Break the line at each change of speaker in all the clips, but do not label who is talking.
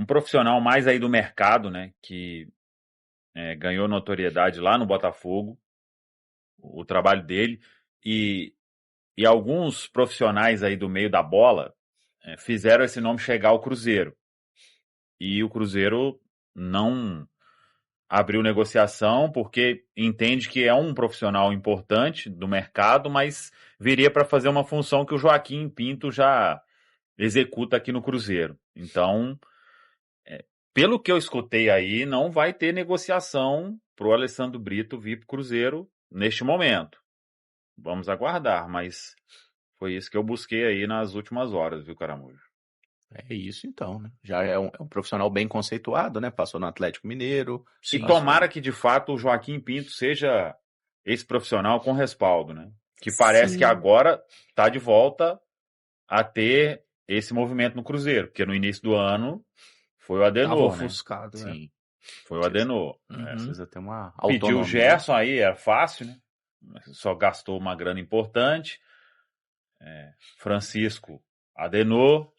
profissional mais aí do mercado, né? Que ganhou notoriedade lá no Botafogo, o trabalho dele, e alguns profissionais aí do meio da bola fizeram esse nome chegar ao Cruzeiro. E o Cruzeiro não abriu negociação porque entende que é um profissional importante do mercado, mas viria para fazer uma função que o Joaquim Pinto já executa aqui no Cruzeiro. Então, pelo que eu escutei aí, não vai ter negociação para o Alessandro Brito vir para o Cruzeiro neste momento. Vamos aguardar, mas foi isso que eu busquei aí nas últimas horas, viu, Caramujo?
É isso então, né? Já é um profissional bem conceituado, né? Passou no Atlético Mineiro.
E tomara que, de fato, o Joaquim Pinto seja esse profissional com respaldo, né? Que parece que agora está de volta a ter esse movimento no Cruzeiro, porque no início do ano foi o Adenor,
Tava ofuscado, né?
Sim.
Foi o Adenor.
Precisa ter uma
Pediu o
autonomia.
Gerson aí, era fácil, né? Só gastou uma grana importante. Francisco, Adenor.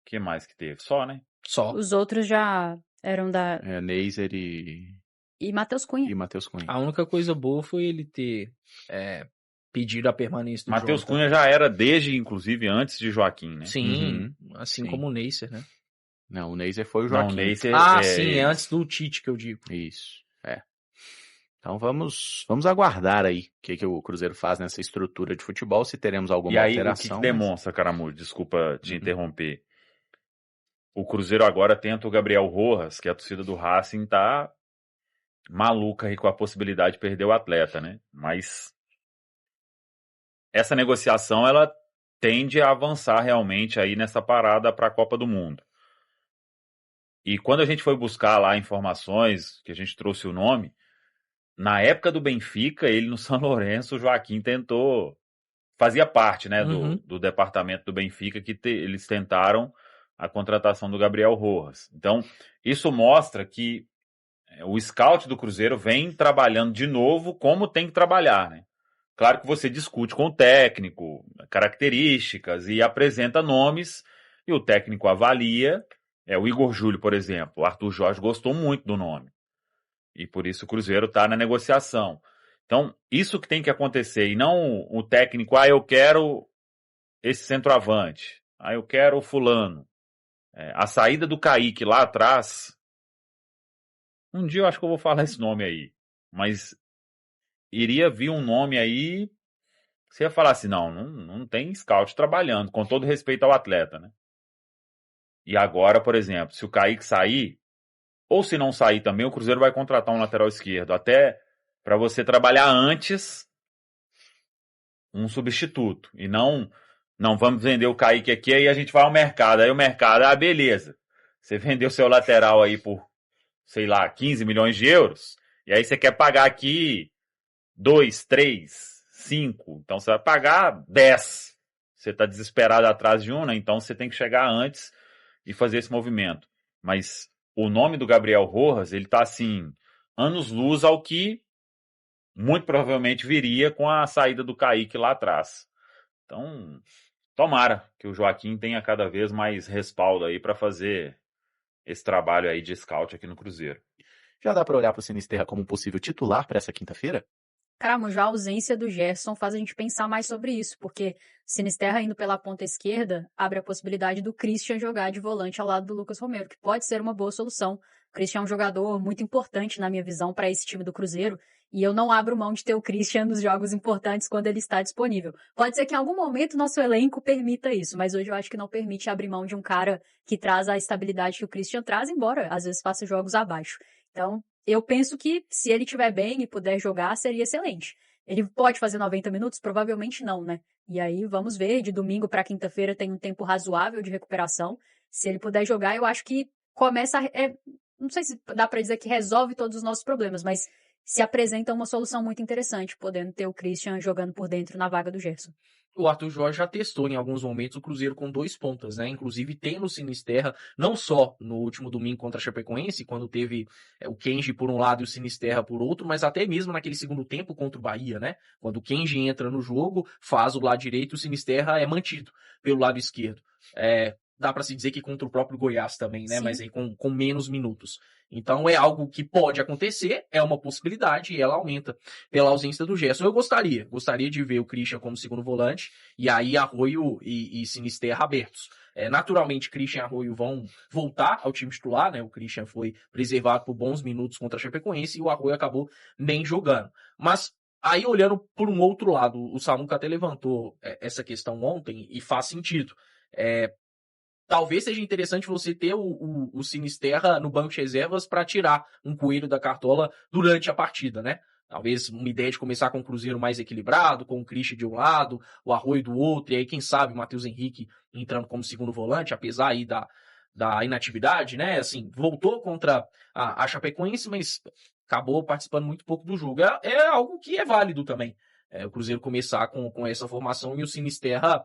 Que mais que teve? Só, né?
Só.
Os outros já eram da...
Neiser e
Matheus Cunha.
Matheus Cunha.
A única coisa boa foi ele ter pedido a permanência do
Matheus
Jonathan.
Cunha já era desde, inclusive, antes de Joaquim, né?
Sim, assim
Sim.
como o Neiser, né?
Não, o Neiser foi o
Não,
Joaquim.
o Neiser
Sim, é antes do Tite que eu digo.
Isso, Então vamos aguardar aí o que o Cruzeiro faz nessa estrutura de futebol, se teremos alguma
E aí,
alteração.
o que demonstra, Caramujo? Desculpa te interromper. O Cruzeiro agora tenta o Gabriel Rojas, que a torcida do Racing tá maluca aí com a possibilidade de perder o atleta, né? Mas essa negociação, ela tende a avançar realmente aí nessa parada para a Copa do Mundo. E quando a gente foi buscar lá informações, que a gente trouxe o nome, na época do Benfica, ele no São Lourenço, o Joaquim fazia parte, né, do departamento do Benfica, que eles tentaram a contratação do Gabriel Rojas. Então, isso mostra que o scout do Cruzeiro vem trabalhando de novo como tem que trabalhar, né? Claro que você discute com o técnico, características, e apresenta nomes, e o técnico avalia. O Igor Júlio, por exemplo, o Arthur Jorge gostou muito do nome. E por isso o Cruzeiro está na negociação. Então, isso que tem que acontecer, e não o técnico, eu quero esse centroavante, eu quero o fulano. A saída do Kaique lá atrás, um dia eu acho que eu vou falar esse nome aí, mas iria vir um nome aí, você ia falar assim, não tem scout trabalhando, com todo respeito ao atleta, né? E agora, por exemplo, se o Kaique sair, ou se não sair também, o Cruzeiro vai contratar um lateral esquerdo, até para você trabalhar antes um substituto, e não vamos vender o Kaique aqui, aí a gente vai ao mercado, aí o mercado, beleza, você vendeu seu lateral aí por, sei lá, 15 milhões de euros, e aí você quer pagar aqui 2, 3, 5, então você vai pagar 10, você está desesperado atrás de um, né? Então você tem que chegar antes e fazer esse movimento. Mas o nome do Gabriel Rojas, ele tá assim, anos-luz ao que muito provavelmente viria com a saída do Kaique lá atrás. Então, tomara que o Joaquim tenha cada vez mais respaldo aí para fazer esse trabalho aí de scout aqui no Cruzeiro.
Já dá para olhar para o Sinisterra como um possível titular para essa quinta-feira?
Caramba, já a ausência do Gerson faz a gente pensar mais sobre isso, porque Sinisterra indo pela ponta esquerda abre a possibilidade do Christian jogar de volante ao lado do Lucas Romero, que pode ser uma boa solução. O Christian é um jogador muito importante, na minha visão, para esse time do Cruzeiro, e eu não abro mão de ter o Christian nos jogos importantes quando ele está disponível. Pode ser que em algum momento nosso elenco permita isso, mas hoje eu acho que não permite abrir mão de um cara que traz a estabilidade que o Christian traz, embora às vezes faça jogos abaixo. Então, eu penso que se ele estiver bem e puder jogar, seria excelente. Ele pode fazer 90 minutos? Provavelmente não, né? E aí, vamos ver, de domingo para quinta-feira tem um tempo razoável de recuperação. Se ele puder jogar, eu acho que começa não sei se dá para dizer que resolve todos os nossos problemas, mas se apresenta uma solução muito interessante, podendo ter o Christian jogando por dentro na vaga do Gerson.
O Arthur Jorge já testou em alguns momentos o Cruzeiro com 2 pontas, né? Inclusive tem no Sinisterra, não só no último domingo contra a Chapecoense, quando teve o Kenji por um lado e o Sinisterra por outro, mas até mesmo naquele segundo tempo contra o Bahia, né? Quando o Kenji entra no jogo, faz o lado direito e o Sinisterra é mantido pelo lado esquerdo. dá para se dizer que contra o próprio Goiás também, né?
Sim.
Mas aí com menos minutos. Então é algo que pode acontecer, é uma possibilidade e ela aumenta pela ausência do Gerson. Eu gostaria de ver o Christian como segundo volante e aí Arroyo e Sinisterra abertos. Naturalmente, Christian e Arroyo vão voltar ao time titular, né? O Christian foi preservado por bons minutos contra a Chapecoense e o Arroyo acabou nem jogando. Mas aí, olhando por um outro lado, o Samuca até levantou essa questão ontem e faz sentido. Talvez seja interessante você ter o Sinisterra no banco de reservas para tirar um coelho da cartola durante a partida, né? Talvez uma ideia de começar com um Cruzeiro mais equilibrado, com o Christian de um lado, o Arroyo do outro, e aí, quem sabe, o Matheus Henrique entrando como segundo volante, apesar aí da inatividade, né? Assim, voltou contra a Chapecoense, mas acabou participando muito pouco do jogo. É algo que é válido também. O Cruzeiro começar com essa formação e o Sinisterra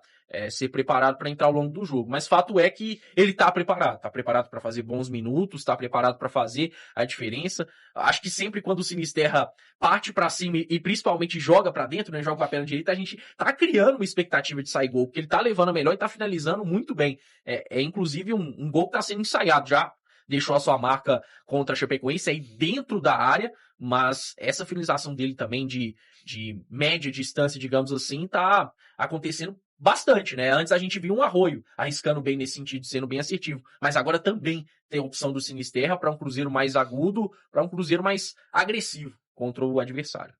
ser preparado para entrar ao longo do jogo. Mas fato é que ele está preparado para fazer bons minutos, está preparado para fazer a diferença. Acho que sempre quando o Sinisterra parte para cima e principalmente joga para dentro, né, joga com a perna direita, a gente tá criando uma expectativa de sair gol, porque ele tá levando a melhor e tá finalizando muito bem. Inclusive um gol que tá sendo ensaiado já. Deixou a sua marca contra a Chapecoense aí dentro da área, mas essa finalização dele também de média distância, digamos assim, tá acontecendo bastante, né? Antes a gente viu um Arroyo arriscando bem nesse sentido, sendo bem assertivo, mas agora também tem a opção do Sinisterra para um Cruzeiro mais agudo, para um Cruzeiro mais agressivo contra o adversário.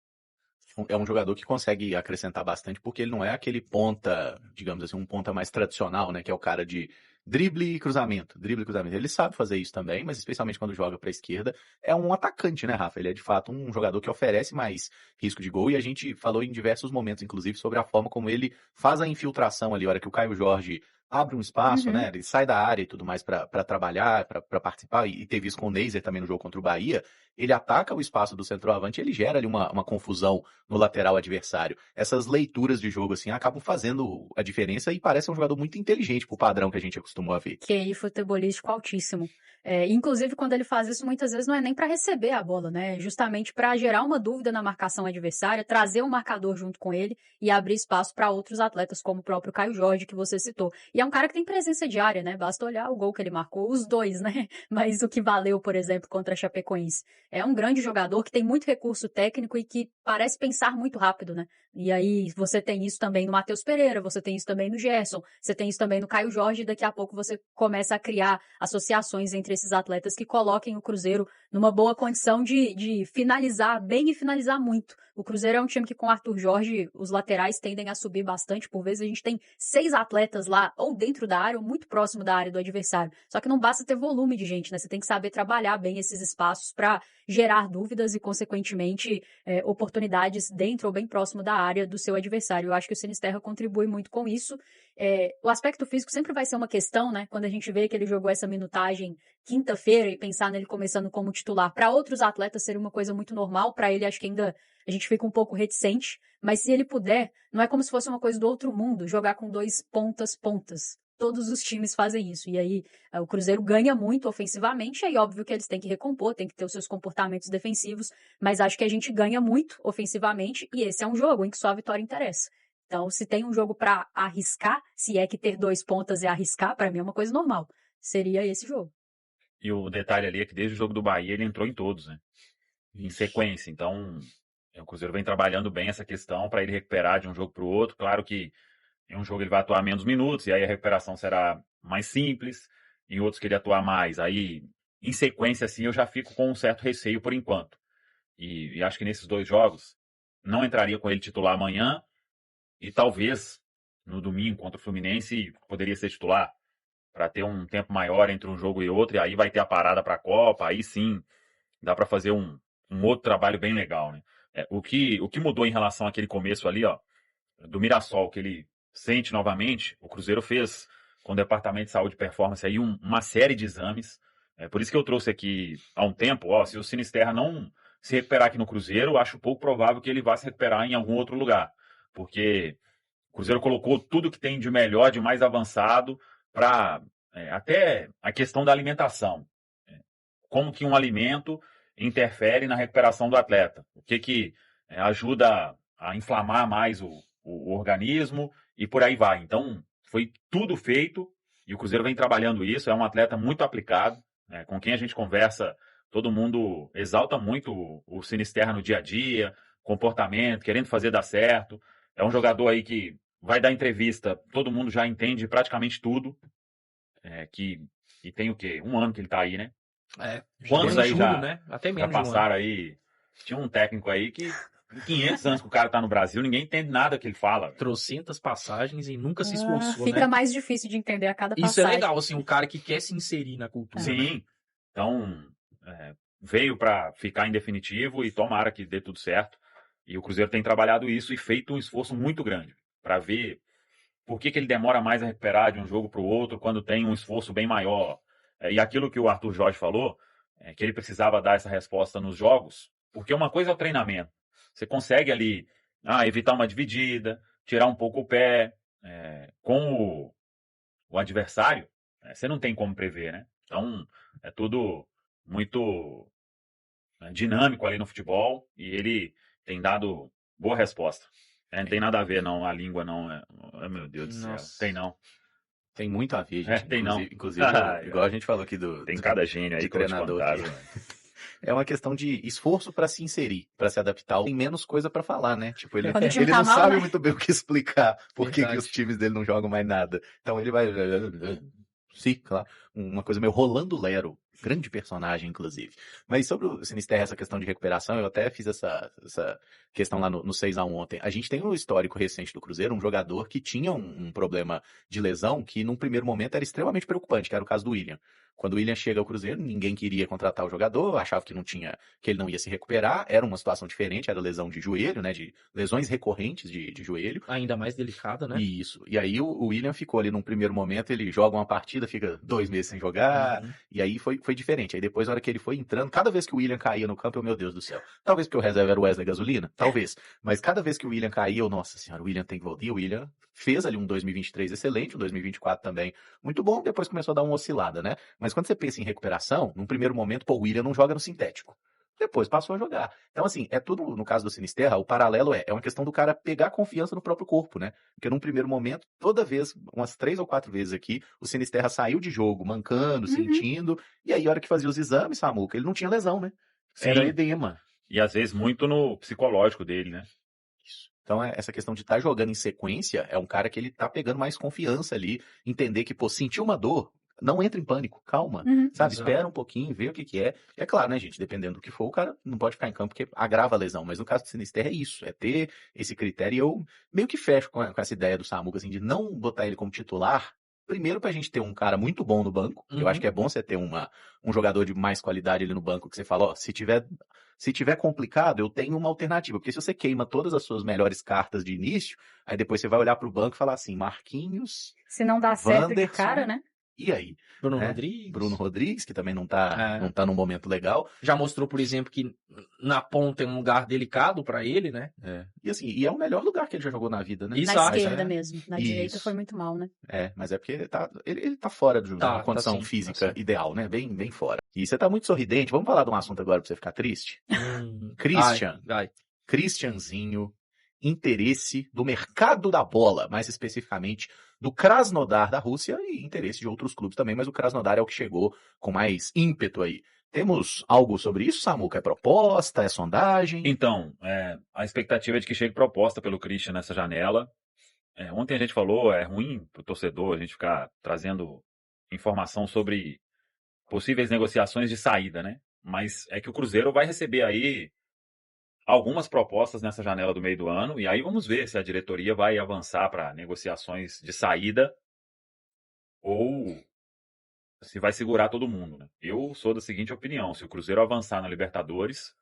É um jogador que consegue acrescentar bastante, porque ele não é aquele ponta, digamos assim, um ponta mais tradicional, né? Que é o cara de drible e cruzamento. Ele sabe fazer isso também, mas especialmente quando joga para a esquerda, é um atacante, né, Rafa? Ele é de fato um jogador que oferece mais risco de gol, e a gente falou em diversos momentos, inclusive, sobre a forma como ele faz a infiltração ali, a hora que o Caio Jorge abre um espaço, né? Ele sai da área e tudo mais para trabalhar, para participar, e teve isso com o Neiser também no jogo contra o Bahia. Ele ataca o espaço do centroavante e ele gera ali uma confusão no lateral adversário. Essas leituras de jogo, assim, acabam fazendo a diferença e parece um jogador muito inteligente pro padrão que a gente acostumou a ver.
QI futebolístico altíssimo. Inclusive, quando ele faz isso, muitas vezes não é nem para receber a bola, né? Justamente para gerar uma dúvida na marcação adversária, trazer um marcador junto com ele e abrir espaço para outros atletas, como o próprio Caio Jorge, que você citou. E é um cara que tem presença diária, né? Basta olhar o gol que ele marcou, os dois, né? Mas o que valeu, por exemplo, contra a Chapecoense. É um grande jogador que tem muito recurso técnico e que parece pensar muito rápido, né? E aí você tem isso também no Matheus Pereira, você tem isso também no Gerson, você tem isso também no Caio Jorge, e daqui a pouco você começa a criar associações entre esses atletas que coloquem o Cruzeiro numa boa condição de finalizar bem e finalizar muito. O Cruzeiro é um time que, com o Arthur Jorge, os laterais tendem a subir bastante. Por vezes a gente tem 6 atletas lá, ou dentro da área, ou muito próximo da área do adversário. Só que não basta ter volume de gente, né? Você tem que saber trabalhar bem esses espaços para gerar dúvidas e, consequentemente, oportunidades dentro ou bem próximo da área do seu adversário. Eu acho que o Sinisterra contribui muito com isso. O aspecto físico sempre vai ser uma questão, né? Quando a gente vê que ele jogou essa minutagem quinta-feira e pensar nele começando como titular, para outros atletas seria uma coisa muito normal, para ele acho que ainda a gente fica um pouco reticente, mas se ele puder, não é como se fosse uma coisa do outro mundo, jogar com 2 pontas. Todos os times fazem isso, e aí o Cruzeiro ganha muito ofensivamente, e aí óbvio que eles têm que recompor, têm que ter os seus comportamentos defensivos, mas acho que a gente ganha muito ofensivamente, e esse é um jogo em que só a vitória interessa. Então, se tem um jogo para arriscar, se é que ter 2 pontas é arriscar, para mim é uma coisa normal. Seria esse jogo.
E o detalhe ali é que desde o jogo do Bahia ele entrou em todos, né? Em sequência. Então, o Cruzeiro vem trabalhando bem essa questão para ele recuperar de um jogo para o outro. Claro que em um jogo ele vai atuar menos minutos e aí a recuperação será mais simples. Em outros que ele atuar mais. Aí, em sequência, assim, eu já fico com um certo receio por enquanto. E acho que nesses 2 jogos não entraria com ele titular amanhã e talvez no domingo contra o Fluminense poderia ser titular para ter um tempo maior entre um jogo e outro, e aí vai ter a parada para a Copa, aí sim dá para fazer um outro trabalho bem legal, né? O que mudou em relação àquele começo ali, ó, do Mirassol, que ele sente novamente, o Cruzeiro fez com o Departamento de Saúde e Performance aí uma série de exames, por isso que eu trouxe aqui há um tempo, ó, se o Sinisterra não se recuperar aqui no Cruzeiro, acho pouco provável que ele vá se recuperar em algum outro lugar, porque o Cruzeiro colocou tudo que tem de melhor, de mais avançado, para até a questão da alimentação. Como que um alimento interfere na recuperação do atleta. O que ajuda a inflamar mais o organismo e por aí vai. Então, foi tudo feito E o Cruzeiro vem trabalhando isso, é um atleta muito aplicado, né? Com quem a gente conversa, todo mundo exalta muito o Sinisterra no dia a dia, comportamento, querendo fazer dar certo. É um jogador aí que vai dar entrevista, todo mundo já entende praticamente tudo. E tem o quê? 1 ano que ele tá aí, né? Quantos
Em
aí
julho, né? Até
já
menos de um ano.
passaram aí? Tinha um técnico aí que em 500 anos que o cara tá no Brasil, ninguém entende nada que ele fala.
Trocentas passagens e nunca se esforçou,
Fica
né?
mais difícil de entender a cada
Isso
passagem.
é legal, assim, um cara que quer se inserir na cultura.
Sim. Então, veio para ficar em definitivo e tomara que dê tudo certo. E o Cruzeiro tem trabalhado isso e feito um esforço muito grande para ver por que ele demora mais a recuperar de um jogo para o outro quando tem um esforço bem maior. E aquilo que o Arthur Jorge falou, que ele precisava dar essa resposta nos jogos, porque uma coisa é o treinamento. Você consegue ali evitar uma dividida, tirar um pouco o pé. Com o adversário, você não tem como prever, né? Então, é tudo muito dinâmico ali no futebol e ele tem dado boa resposta. Não tem nada a ver, não, a língua não. Meu Deus do céu.
Nossa.
Tem não.
Tem muito a ver, gente.
Tem não.
Inclusive, igual a gente falou aqui
Tem cada gênio aí
de
que eu vou te
treinador
contar,
aqui.
viu?
É uma questão de esforço pra se inserir, pra se adaptar. Tem menos coisa pra falar, né? Tipo, ele
Quando o time
ele
tá
não
mal,
sabe
né?
muito bem o que explicar por que
Verdade.
os times dele não jogam mais nada. Então ele vai... Cicla, uma coisa meio Rolando Lero. Grande personagem, inclusive. Mas sobre o Sinisterra, essa questão de recuperação, eu até fiz essa questão lá no 6x1 ontem. A gente tem um histórico recente do Cruzeiro, um jogador que tinha um problema de lesão que num primeiro momento era extremamente preocupante, que era o caso do William. Quando o William chega ao Cruzeiro, ninguém queria contratar o jogador, achava que que ele não ia se recuperar, era uma situação diferente, era lesão de joelho, né, de lesões recorrentes de joelho.
Ainda mais delicada, né?
Isso. E aí o William ficou ali num primeiro momento, ele joga uma partida, fica 2 meses sem jogar,
Uhum.
e aí foi diferente. Aí depois, na hora que ele foi entrando, cada vez que o William caía no campo, meu Deus do céu. Talvez porque o reserva era o Wesley Gasolina, talvez. Mas cada vez que o William caía, nossa senhora, o William tem que voltar. E o William fez ali um 2023 excelente, um 2024 também muito bom, depois começou a dar uma oscilada, né? Mas quando você pensa em recuperação, num primeiro momento, o William não joga no sintético. Depois passou a jogar. Então, assim, é tudo, no caso do Sinisterra, o paralelo é uma questão do cara pegar confiança no próprio corpo, né? Porque num primeiro momento, toda vez, umas 3 ou 4 vezes aqui, o Sinisterra saiu de jogo, mancando, sentindo, e aí, a hora que fazia os exames, Samuca, ele não tinha lesão, né? Era
Sim.
edema.
E às vezes muito no psicológico dele, né?
Isso. Então, essa questão de estar jogando em sequência, é um cara que ele tá pegando mais confiança ali, entender que, pô, sentiu uma dor, não entra em pânico, calma.
Uhum.
Sabe,
Exato.
espera um pouquinho, vê o que é. É claro, né, gente, dependendo do que for, o cara não pode ficar em campo porque agrava a lesão. Mas no caso do Sinisterra é isso, é ter esse critério. E eu meio que fecho com essa ideia do Samuca, assim, de não botar ele como titular. Primeiro pra gente ter um cara muito bom no banco. Eu
Uhum.
acho que é bom você ter um jogador de mais qualidade ali no banco, que você fala, ó, se tiver complicado, eu tenho uma alternativa. Porque se você queima todas as suas melhores cartas de início, aí depois você vai olhar pro banco e falar assim, Marquinhos,
Se não dá certo de
Wanderson,
cara, né?
e aí?
Bruno
né?
Rodrigues.
Bruno Rodrigues, que também não tá num momento legal.
Já mostrou, por exemplo, que na ponta é um lugar delicado pra ele, né?
E assim, e é o melhor lugar que ele já jogou na vida, né?
Isso.
Na
Exato,
esquerda
é.
mesmo. Na
Isso.
direita foi muito mal, né?
Mas é porque ele tá fora da condição
sim,
física
tá sim.
ideal, né? Bem, bem fora. E você tá muito sorridente. Vamos falar de um assunto agora pra você ficar triste? Christian.
Vai.
Christianzinho, interesse do mercado da bola, mais especificamente do Krasnodar da Rússia e interesse de outros clubes também, mas o Krasnodar é o que chegou com mais ímpeto aí. Temos algo sobre isso, Samuca? É proposta? É sondagem?
Então, a expectativa é de que chegue proposta pelo Christian nessa janela. Ontem a gente falou, é ruim pro torcedor a gente ficar trazendo informação sobre possíveis negociações de saída, né? Mas é que o Cruzeiro vai receber aí algumas propostas nessa janela do meio do ano, e aí vamos ver se a diretoria vai avançar para negociações de saída ou se vai segurar todo mundo, né? Eu sou da seguinte opinião, se o Cruzeiro avançar na Libertadores,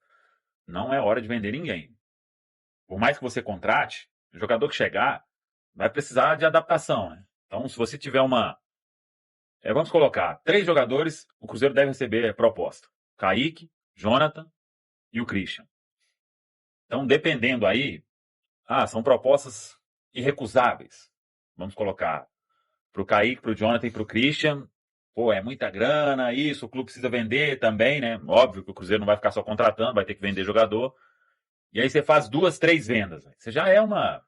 não é hora de vender ninguém. Por mais que você contrate, o jogador que chegar vai precisar de adaptação, né? Então, se você tiver vamos colocar 3 jogadores, o Cruzeiro deve receber proposta. Kaique, Jonathan e o Christian. Então, dependendo aí, são propostas irrecusáveis. Vamos colocar para o Kaique, para o Jonathan e para o Christian. Pô, é muita grana, isso, o clube precisa vender também, né? Óbvio que o Cruzeiro não vai ficar só contratando, vai ter que vender jogador. E aí você faz 2, 3 vendas. Você já é uma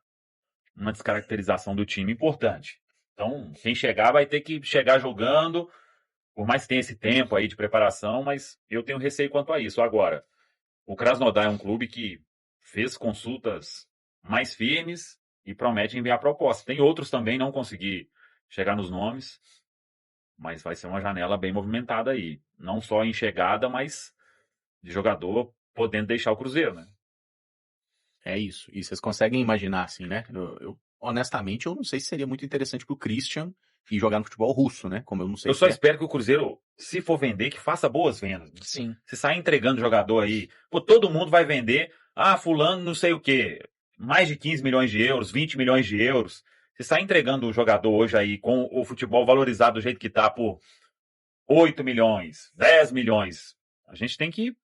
descaracterização do time importante. Então, quem chegar vai ter que chegar jogando, por mais que tenha esse tempo aí de preparação, mas eu tenho receio quanto a isso. Agora, o Krasnodar é um clube que fez consultas mais firmes e promete enviar proposta. Tem outros também, não consegui chegar nos nomes, mas vai ser uma janela bem movimentada aí. Não só em chegada, mas de jogador podendo deixar o Cruzeiro, né?
É isso. E vocês conseguem imaginar, assim, né? Honestamente, eu não sei se seria muito interessante pro Christian ir jogar no futebol russo, né? Como eu não sei
Eu só
se é.
espero que o Cruzeiro, se for vender, que faça boas vendas.
Sim.
Se sair entregando jogador aí, pô, todo mundo vai vender. Ah, fulano não sei o quê. Mais de 15 milhões de euros, 20 milhões de euros. Se sair entregando o jogador hoje aí com o futebol valorizado do jeito que tá por 8 milhões, 10 milhões, a gente tem que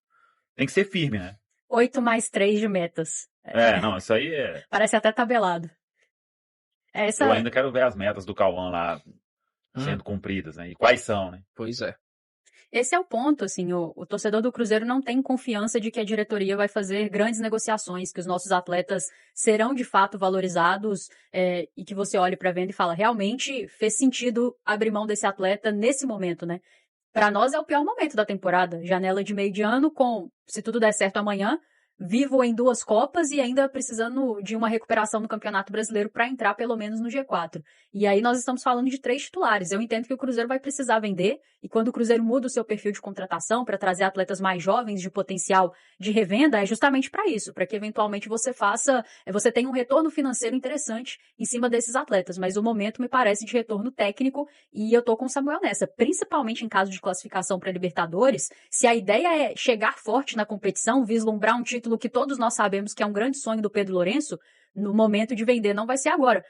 ser firme, né?
8 mais 3 de metas.
Não, isso aí é...
Parece até tabelado.
Eu ainda quero ver as metas do Cauã lá sendo cumpridas, né? E quais são, né?
Pois é.
Esse é o ponto, assim, o torcedor do Cruzeiro não tem confiança de que a diretoria vai fazer grandes negociações, que os nossos atletas serão de fato valorizados e que você olhe para a venda e fala, realmente fez sentido abrir mão desse atleta nesse momento, né? Para nós é o pior momento da temporada, janela de meio de ano com, se tudo der certo amanhã, vivo em 2 Copas e ainda precisando de uma recuperação no Campeonato Brasileiro para entrar pelo menos no G4. E aí nós estamos falando de 3 titulares. Eu entendo que o Cruzeiro vai precisar vender e quando o Cruzeiro muda o seu perfil de contratação para trazer atletas mais jovens de potencial de revenda, é justamente para isso, para que eventualmente você tenha um retorno financeiro interessante em cima desses atletas. Mas o momento me parece de retorno técnico e eu tô com o Samuel nessa, principalmente em caso de classificação para Libertadores. Se a ideia é chegar forte na competição, vislumbrar um título que todos nós sabemos que é um grande sonho do Pedro Lourenço, no momento de vender não vai ser agora.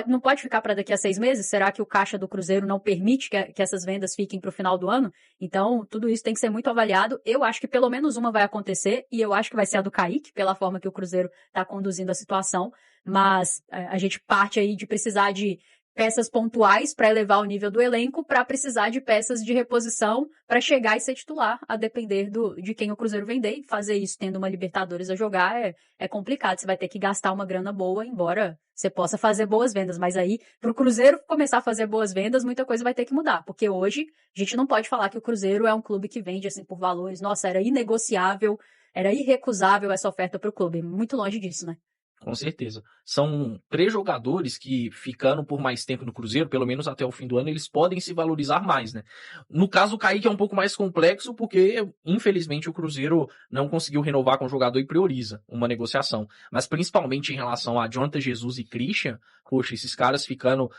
Não pode ficar para daqui a 6 meses? Será que o caixa do Cruzeiro não permite que essas vendas fiquem para o final do ano? Então, tudo isso tem que ser muito avaliado. Eu acho que pelo menos uma vai acontecer e eu acho que vai ser a do Kaique, pela forma que o Cruzeiro está conduzindo a situação. Mas a gente parte aí de precisar de peças pontuais para elevar o nível do elenco, para precisar de peças de reposição para chegar e ser titular, a depender de quem o Cruzeiro vender. E fazer isso tendo uma Libertadores a jogar é complicado. Você vai ter que gastar uma grana boa, embora você possa fazer boas vendas. Mas aí, para o Cruzeiro começar a fazer boas vendas, muita coisa vai ter que mudar. Porque hoje, a gente não pode falar que o Cruzeiro é um clube que vende assim por valores. Nossa, era inegociável, era irrecusável essa oferta para o clube. Muito longe disso, né?
Com certeza. São 3 jogadores que, ficando por mais tempo no Cruzeiro, pelo menos até o fim do ano, eles podem se valorizar mais, né? No caso, o Kaique é um pouco mais complexo, porque, infelizmente, o Cruzeiro não conseguiu renovar com o jogador e prioriza uma negociação. Mas, principalmente em relação a Jonathan Jesus e Christian, poxa, esses caras ficando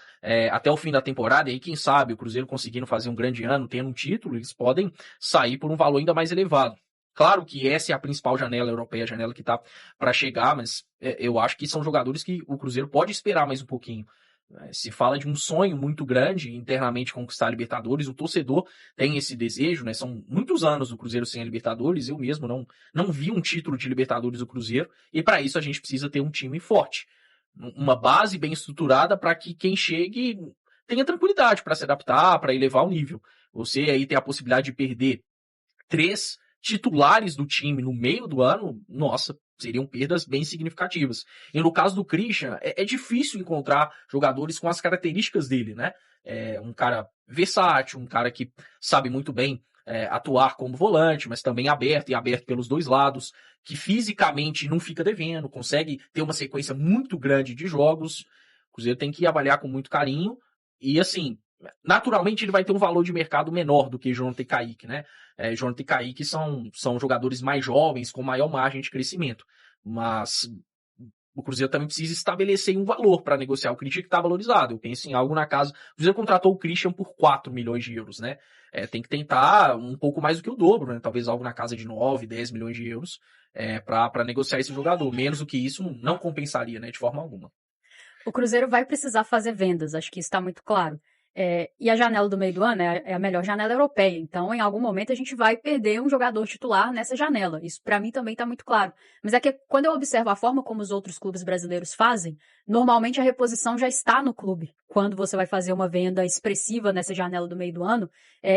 até o fim da temporada, e aí, quem sabe, o Cruzeiro conseguindo fazer um grande ano, tendo um título, eles podem sair por um valor ainda mais elevado. Claro que essa é a principal janela europeia, a janela que tá para chegar, mas eu acho que são jogadores que o Cruzeiro pode esperar mais um pouquinho. Se fala de um sonho muito grande internamente conquistar a Libertadores, o torcedor tem esse desejo, né? São muitos anos o Cruzeiro sem a Libertadores, eu mesmo não vi um título de Libertadores do Cruzeiro, e para isso a gente precisa ter um time forte, uma base bem estruturada para que quem chegue tenha tranquilidade para se adaptar, para elevar o nível. Você aí tem a possibilidade de perder 3 titulares do time no meio do ano, nossa, seriam perdas bem significativas. E no caso do Christian, é difícil encontrar jogadores com as características dele, né? Um cara versátil, um cara que sabe muito bem atuar como volante, mas também aberto e aberto pelos 2 lados, que fisicamente não fica devendo, consegue ter uma sequência muito grande de jogos. O Cruzeiro tem que avaliar com muito carinho e, assim, naturalmente ele vai ter um valor de mercado menor do que Jonathan e Kaique, né? Jonathan e Kaique são jogadores mais jovens, com maior margem de crescimento. Mas o Cruzeiro também precisa estabelecer um valor para negociar o Christian que está valorizado. Eu penso em algo na casa... O Cruzeiro contratou o Christian por 4 milhões de euros, né? Tem que tentar um pouco mais do que o dobro, né? Talvez algo na casa de 9, 10 milhões de euros para negociar esse jogador. Menos do que isso não compensaria, né? De forma alguma.
O Cruzeiro vai precisar fazer vendas, acho que isso está muito claro. E a janela do meio do ano é a melhor janela europeia. Então, em algum momento, a gente vai perder um jogador titular nessa janela. Isso, para mim, também está muito claro. Mas é que quando eu observo a forma como os outros clubes brasileiros fazem, normalmente a reposição já está no clube. Quando você vai fazer uma venda expressiva nessa janela do meio do ano,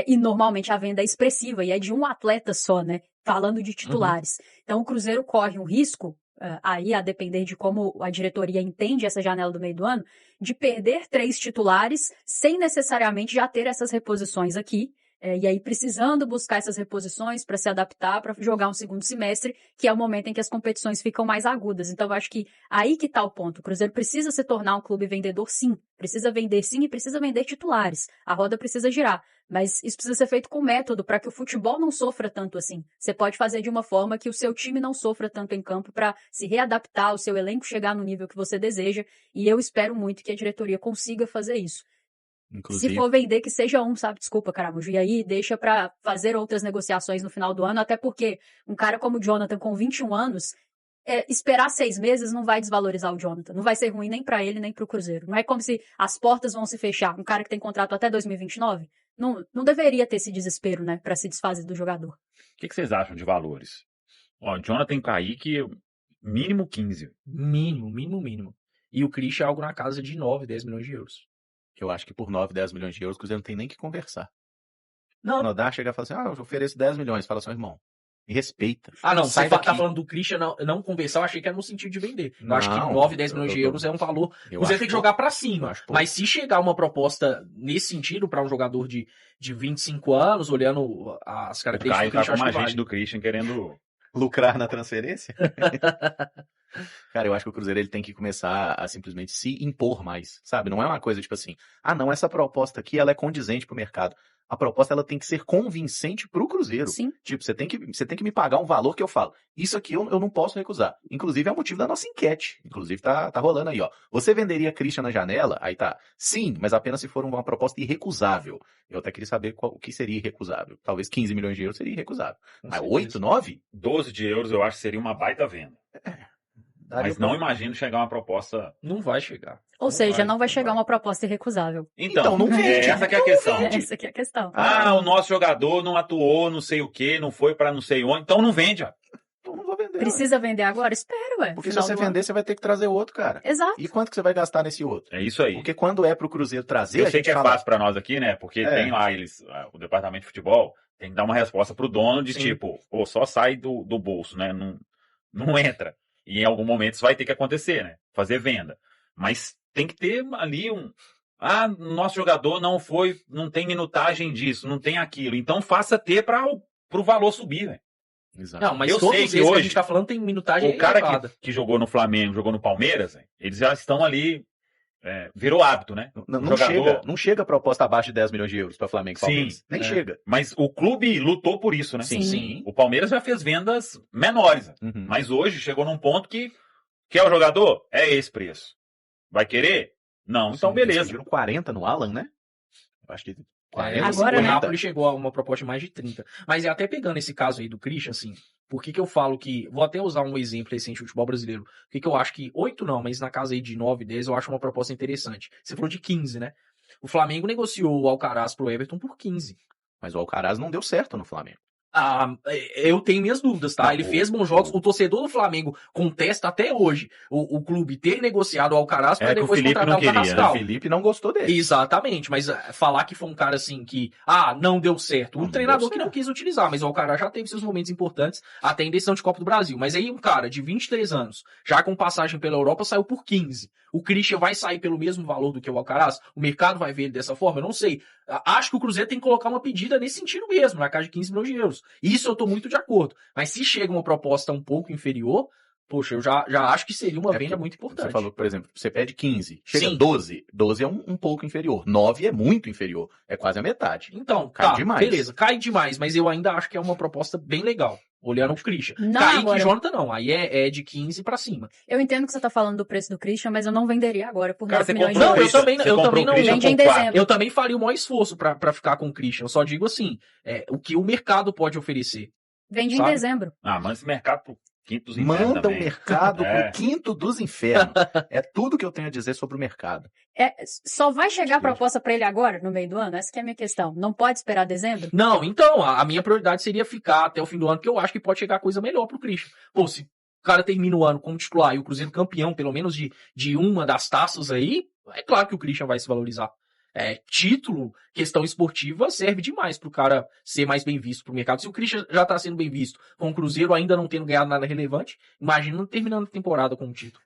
e normalmente a venda é expressiva, e é de um atleta só, né? Falando de titulares. Então, o Cruzeiro corre um risco aí a depender de como a diretoria entende essa janela do meio do ano, de perder 3 titulares sem necessariamente já ter essas reposições aqui. E aí precisando buscar essas reposições para se adaptar, para jogar um segundo semestre, que é o momento em que as competições ficam mais agudas. Então eu acho que aí que está o ponto. O Cruzeiro precisa se tornar um clube vendedor, sim. Precisa vender, sim, e precisa vender titulares. A roda precisa girar. Mas isso precisa ser feito com método para que o futebol não sofra tanto assim. Você pode fazer de uma forma que o seu time não sofra tanto em campo para se readaptar, o seu elenco chegar no nível que você deseja. E eu espero muito que a diretoria consiga fazer isso.
Inclusive,
Se for vender, que seja um, sabe? Desculpa, Caramujo. E aí deixa pra fazer outras negociações no final do ano, até porque um cara como o Jonathan, com 21 anos, esperar 6 meses não vai desvalorizar o Jonathan. Não vai ser ruim nem pra ele, nem pro Cruzeiro. Não é como se as portas vão se fechar. Um cara que tem contrato até 2029, não deveria ter esse desespero, né? Pra se desfazer do jogador.
O que vocês acham de valores? Ó, Jonathan e Kaique, mínimo 15.
Mínimo. E o Christian é algo na casa de 9, 10 milhões de euros.
eu acho que por 9, 10 milhões de euros, o Cruzeiro não tem nem que conversar.
Não.
O Nodar chega e fala assim, eu ofereço 10 milhões. Fala assim, irmão, me respeita.
Ah, não,
Sai
você tá
daqui.
falando do Christian não conversar, eu achei que era no sentido de vender. Eu acho que
Não,
9, 10 milhões de euros é um valor.
Eu
Você
acho
tem que
pouco.
jogar pra
Eu
cima.
acho pouco.
Mas se chegar uma proposta nesse sentido pra um jogador de 25 anos, olhando as
O
características
Caio
do
tá
Christian,
como
acho que
agente
vale.
do Christian querendo...
Lucrar na transferência? Cara, eu acho que o Cruzeiro ele tem que começar a simplesmente se impor mais, sabe? Não é uma coisa tipo assim, não, essa proposta aqui ela é condizente pro mercado. A proposta ela tem que ser convincente pro Cruzeiro.
Sim.
Tipo, você tem que me pagar um valor que eu falo. Isso aqui eu não posso recusar. Inclusive é o motivo da nossa enquete. Inclusive tá rolando aí, ó. Você venderia Christian na janela? Aí tá. Sim, mas apenas se for uma proposta irrecusável. Eu até queria saber o que seria irrecusável. Talvez 15 milhões de euros seria irrecusável.
Com
Mas
certeza.
8, 9?
12 de euros eu acho que seria uma baita venda.
Daria
Mas
pra-
não imagino chegar uma proposta...
Não vai chegar.
Ou seja, não vai chegar
vai.
uma proposta irrecusável.
Então, não vende.
Essa que é a questão.
Essa aqui é a questão.
O nosso jogador não atuou, não sei o que, não foi pra não sei onde, então não vende, ó.
Então não vou vender.
Precisa vender agora? Espera, ué.
Porque se
Final
você
do ano.
vender, você vai ter que trazer outro, cara.
Exato.
E quanto que você vai gastar nesse outro?
É isso aí.
Porque quando é pro Cruzeiro trazer,
Eu
a
sei
gente
que é
fala,
fácil pra nós aqui, né? Porque
É.
tem lá o departamento de futebol, tem que dar uma resposta pro dono de
Sim.
tipo, só sai do bolso, né? Não entra. E em algum momento isso vai ter que acontecer, né? Fazer venda. Mas tem que ter ali nosso jogador não tem minutagem disso, não tem aquilo. Então faça ter pro valor subir, né?
Exato.
Não, mas
Eu
todos
sei
esses
que
que a
hoje
gente tá falando tem minutagem
O cara
elevada.
que jogou no Flamengo, jogou no Palmeiras, né, eles já estão ali, virou hábito, né?
Não,
O
não
jogador-
não chega proposta abaixo de 10 milhões de euros para Flamengo e Palmeiras.
Sim,
Nem
é.
chega.
Mas o clube lutou por isso, né?
Sim.
O Palmeiras já fez vendas menores, né?
Uhum.
Mas hoje chegou num ponto que quer o jogador? É esse preço. Vai querer? Não, então
Sim, eles
beleza.
pediram 40 no Alan, né? Eu acho que 40,
Agora,
o
né?
Napoli chegou a uma proposta de mais de 30. Mas até pegando esse caso aí do Christian, assim, por que eu falo que... Vou até usar um exemplo recente do futebol brasileiro. Por que eu acho que 8 não, mas na casa aí de 9, 10 eu acho uma proposta interessante. Você falou de 15, né? O Flamengo negociou o Alcaraz pro Everton por 15.
Mas o Alcaraz não deu certo no Flamengo.
Eu tenho minhas dúvidas, tá?
Não,
Ele fez bons jogos. O torcedor do Flamengo contesta até hoje o clube ter negociado o Alcaraz para
É que o
depois
Felipe
contratar
não
o
queria, né?
Carrascal.
O Felipe não gostou dele.
Exatamente, mas falar que foi um cara assim que, não deu certo.
Não
O treinador
deu
que não
certo.
quis utilizar, mas o Alcaraz já teve seus momentos importantes, até em decisão de Copa do Brasil. Mas aí um cara de 23 anos, já com passagem pela Europa, saiu por 15. O Christian vai sair pelo mesmo valor do que o Alcaraz? O mercado vai ver ele dessa forma? Eu não sei. Acho que o Cruzeiro tem que colocar uma pedida nesse sentido mesmo, na casa de 15 milhões de euros. Isso eu tô muito de acordo. Mas se chega uma proposta um pouco inferior, poxa, eu já acho que seria uma
É
venda
porque
muito importante.
Você falou, por exemplo, você pede 15, chega
Sim.
12. 12 é um pouco inferior. 9 é muito inferior. É quase a metade.
Então,
Cai
tá,
demais.
beleza, cai demais, mas eu ainda acho que é uma proposta bem legal, olhando o Christian.
Não
Kaique
agora.
e Jonathan não, aí é de 15 pra cima.
Eu entendo que você tá falando do preço do Christian, mas eu não venderia agora por
Cara,
9
você
milhões de
comprou
Não,
o
euros.
eu também-
Christian,
eu
você
também
comprou
não-
o Christian
Vende em
por quatro.
dezembro.
Eu também faria o maior esforço pra ficar com o Christian, eu só digo assim, o que o mercado pode oferecer.
Vende em
Sabe?
dezembro.
Manda esse mercado pro quinto dos infernos
Manda o
também.
mercado
É.
pro quinto dos infernos. É tudo que eu tenho a dizer sobre o mercado.
Só vai chegar a proposta pra ele agora, no meio do ano? Essa que é a minha questão. Não pode esperar dezembro?
Não, então, a minha prioridade seria ficar até o fim do ano, porque eu acho que pode chegar coisa melhor pro Christian. Pô, se o cara termina o ano como titular e o Cruzeiro campeão, pelo menos de uma das taças aí, é claro que o Christian vai se valorizar. título, questão esportiva, serve demais pro cara ser mais bem visto pro mercado. Se o Christian já tá sendo bem visto com o Cruzeiro, ainda não tendo ganhado nada relevante, imagina terminando a temporada com um título.